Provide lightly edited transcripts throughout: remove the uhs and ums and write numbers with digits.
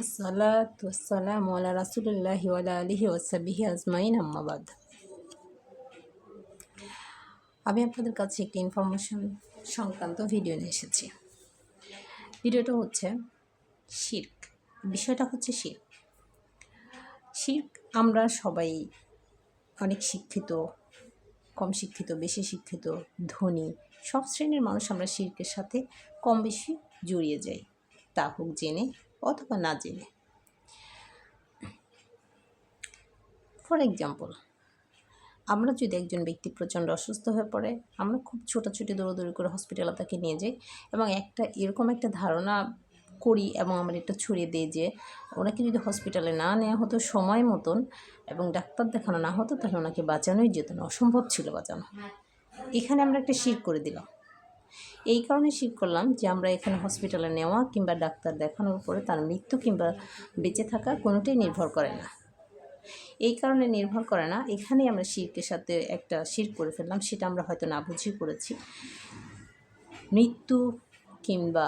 আসসালাতু ওয়াসসালামু আলা রাসূলিল্লাহি ওয়া আলা আলিহি ওয়া সাহবিহি আজমাইন আম্মা বাদ। আমি আপনাদের কাছে একটি ইনফরমেশন সংক্রান্ত ভিডিও নিয়ে এসেছি। ভিডিওটা হচ্ছে শিরক। বিষয়টা হচ্ছে শিরক। শিরক আমরা সবাই অনেক শিক্ষিত, কম শিক্ষিত, বেশি শিক্ষিত, ধনী সব শ্রেণীর মানুষ আমরা শিরকের সাথে কম বেশি জড়িয়ে যাই, তা হোক জেনে অথবা না জেনে। ফর এক্সাম্পল, আমরা যদি একজন ব্যক্তি প্রচণ্ড অসুস্থ হয়ে পড়ে, আমরা খুব ছোটাছুটি দৌড়াদৌড়ি করে হসপিটালে তাকে নিয়ে যাই এবং এরকম একটা ধারণা করি এবং আমরা এটা ছড়িয়ে দিই যে ওনাকে যদি হসপিটালে না নেওয়া হতো সময় মতন এবং ডাক্তার দেখানো না হতো তাহলে ওনাকে বাঁচানোই যেত না, অসম্ভব ছিল বাঁচানো। এখানে আমরা একটা শিরক করে দিলাম। এই কারণে শিরক করলাম যে আমরা এখানে হসপিটালে নেওয়া কিংবা ডাক্তার দেখানোর উপরে তার মৃত্যু কিংবা বেঁচে থাকা কোনোটাই নির্ভর করে না। এই কারণে নির্ভর করে না, এখানেই আমরা শিরকের সাথে একটা শিরক করে ফেললাম। সেটা আমরা হয়তো না বুঝেই করেছি। মৃত্যু কিংবা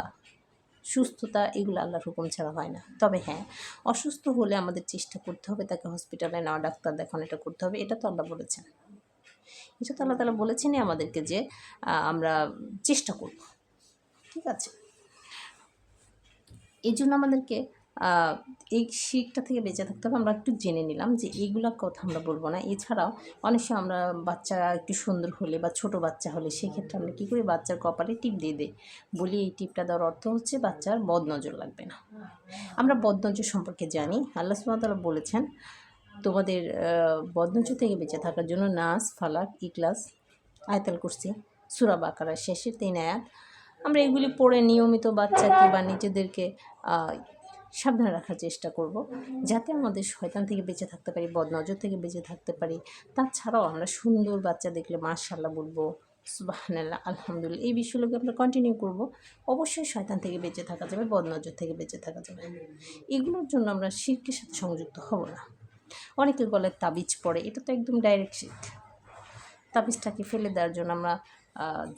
সুস্থতা এগুলো আল্লাহর হুকুম ছাড়া হয় না। তবে হ্যাঁ, অসুস্থ হলে আমাদের চেষ্টা করতে হবে তাকে হসপিটালে নেওয়া, ডাক্তার দেখানো, এটা করতে হবে। এটা তো আল্লাহ বলেছেন, এটা তো আল্লাহ তাআলা বলেছেনই আমাদেরকে যে আমরা চেষ্টা করব। ঠিক আছে, এই জন্য আমাদেরকে এই শিরকটা থেকে বেঁচে থাকতে হবে। আমরা একটু জেনে নিলাম যে এইগুলোর কথা আমরা বলবো না। এছাড়াও অনেক সময় আমরা বাচ্চা একটু সুন্দর হলে বা ছোট বাচ্চা হলে সেক্ষেত্রে আমরা কী করি, বাচ্চার কপালে টিপ দিয়ে দিই। বলি এই টিপটা দেওয়ার অর্থ হচ্ছে বাচ্চার বদনজর লাগবে না। আমরা বদনজর সম্পর্কে জানি। আল্লাহ সুবহানাহু ওয়া তাআলা বলেছেন তোমাদের বদনজর থেকে বেঁচে থাকার জন্য নাস, ফালাক, ইখলাস, আয়াতুল কুরসি, সূরা বাকারার শেষের 3 আয়াত আমরা এগুলি পড়ে নিয়মিত বাচ্চাকে বা নিজেদেরকে সাবধানে রাখার চেষ্টা করব, যাতে আমাদের শয়তান থেকে বেঁচে থাকতে পারি, বদনজর থেকে বেঁচে থাকতে পারি। তাছাড়াও আমরা সুন্দর বাচ্চা দেখলে মাশাআল্লাহ বলবো, সুবহানাল্লাহ, আলহামদুলিল্লাহ, এই বিষয়গুলোকে আমরা কন্টিনিউ করব। অবশ্যই শয়তান থেকে বেঁচে থাকা যাবে, বদনজর থেকে বেঁচে থাকা যাবে। এগুলোর জন্য আমরা শিরকের সাথে সংযুক্ত হব না। অনেকের গলায় তাবিজ পড়ে, এটা তো একদম ডাইরেক্ট শিরক। তাবিজটাকে ফেলে দেওয়ার জন্য আমরা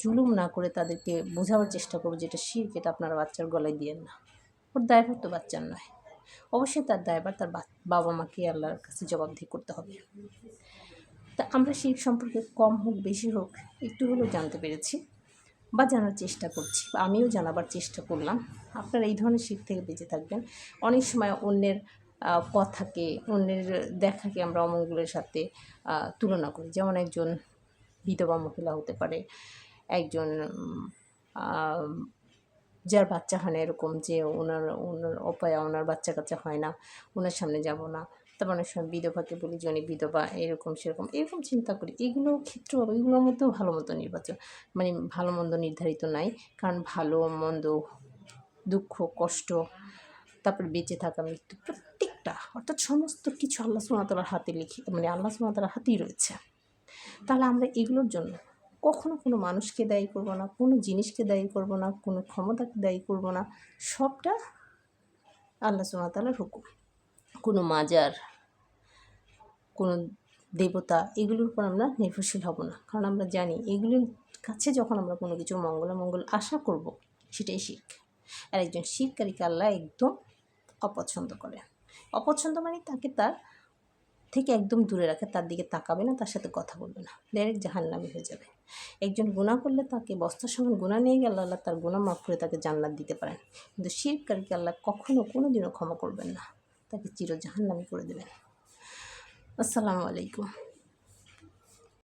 জুলুম না করে তাদেরকে বোঝাবার চেষ্টা করব যে এটা শিরক, এটা আপনারা বাচ্চার গলায় দিয়েন না। ওর দায়ভার তো বাচ্চার নয়, অবশ্যই তার দায়ভার তার বাবা মাকে আল্লাহর কাছে জবাবদিহি করতে হবে। তা আমরা শিরক সম্পর্কে কম হোক বেশি হোক একটু হলেও জানতে পেরেছি বা জানার চেষ্টা করছি, বা আমিও জানাবার চেষ্টা করলাম। আপনারা এই ধরনের শিরক থেকে বেঁচে থাকবেন। অনেক সময় অন্যের কথাকে, অন্যের দেখাকে আমরা অমঙ্গলের সাথে তুলনা করি। যেমন একজন বিধবা মহিলা হতে পারে, একজন যার বাচ্চা হয় না, এরকম যে ওনার অপায়া, ওনার বাচ্চা কাচ্চা হয় না, ওনার সামনে যাব না। তারপর অনেক সময় বিধবাকে বলি যে উনি বিধবা, এরকম সেরকম এরকম চিন্তা করি। এগুলোর ক্ষেত্রেও এগুলোর মধ্যেও ভালো মন্দ নির্বাচন, মানে ভালো মন্দ নির্ধারিত নাই। কারণ ভালো মন্দ, দুঃখ কষ্ট, তারপর বেঁচে থাকা, মৃত্যু, প্রত্যেকটা অর্থাৎ সমস্ত কিছু আল্লাহ সুবহানাহু ওয়া তাআলার হাতে লিখে, মানে আল্লাহ সুবহানাহু ওয়া তাআলার হাতেই রয়েছে। তাহলে আমরা এগুলোর জন্য কখনো কোনো মানুষকে দায়ী করব না, কোনো জিনিসকে দায়ী করব না, কোনো ক্ষমতাকে দায়ী করব না। সবটা আল্লাহ সুবহানাহু ওয়া তাআলার হুকুম। কোনো মাজার, কোনো দেবতা এগুলোর উপর আমরা নির্ভরশীল হব না। কারণ আমরা জানি এগুলির কাছে যখন আমরা কোনো কিছুর মঙ্গল আশা করব, সেটাই শিরক। আর একজন শিরককারীকে আল্লাহ একদম অপছন্দ করে। অপছন্দ মানে তাকে তার থেকে একদম দূরে রাখে, তার দিকে তাকাবে না, তার সাথে কথা বলবে না, ডাইরেক্ট জাহান্নামী হয়ে যাবে। একজন গুনাহ করলে তাকে বস্তার সমান গুনাহ নিয়ে গেলে আল্লাহ তার গুনাহ মাফ করে তাকে জান্নাত দিতে পারেন। কিন্তু শিরককারীকে আল্লাহ কখনো কোনো দিনও ক্ষমা করবেন না, তাকে চির জাহান্নামী করে দেবেন। আসসালামু আলাইকুম।